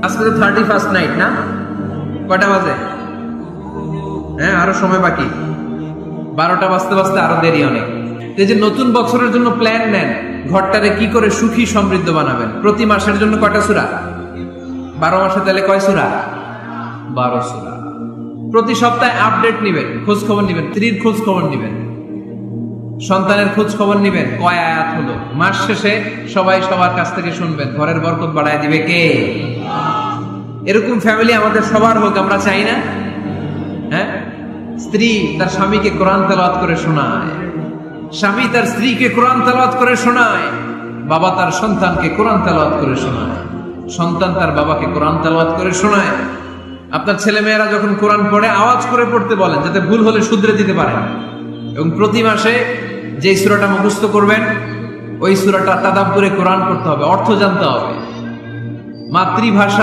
আজকে তো 31st night না? কয়টা বাজে? হ্যাঁ, আরো সময় বাকি। 12টা বাজতে বাজতে আরো দেরি অনেক। এই যে নতুন বছরের জন্য প্ল্যান নেন, ঘরটারে কি করে সুখী সমৃদ্ধ বানাবেন। প্রতি মাসের জন্য কয়টা সূরা? 12 মাসে তাহলে কয় সূরা? 12 সূরা। প্রতি সপ্তাহে আপডেট নিবেন, খোঁজ খবর নিবেন, স্ত্রীর খোঁজ খবর নিবেন, সন্তানের খোঁজ খবর নিবেন, কয় আয়াত হলো। মাস শেষে সবাই সবার কাছ থেকে শুনবেন, ঘরের বরকত বাড়ায় দিবে কে? এরকম ফ্যামিলি আমাদের সবার হোক, আমরা চাই না? হ্যাঁ, স্ত্রী তার স্বামীকে কোরআন তেলাওয়াত করে শোনায়, স্বামী তার স্ত্রীকে কোরআন তেলাওয়াত করে শোনায়, বাবা তার সন্তানকে কোরআন তেলাওয়াত করে শোনায়, সন্তান তার বাবাকে কোরআন তেলাওয়াত করে শোনায়। আপনার ছেলে মেয়েরা যখন কোরআন পড়ে আওয়াজ করে পড়তে বলেন, যাতে ভুল হলে শুধরে দিতে পারেন। এবং প্রতি মাসে যে সূরাটা মুখস্থ করবেন, ওই সূরাটা তাদাব্বুরে কোরআন করতে হবে, অর্থ জানতে হবে। মাতৃভাষা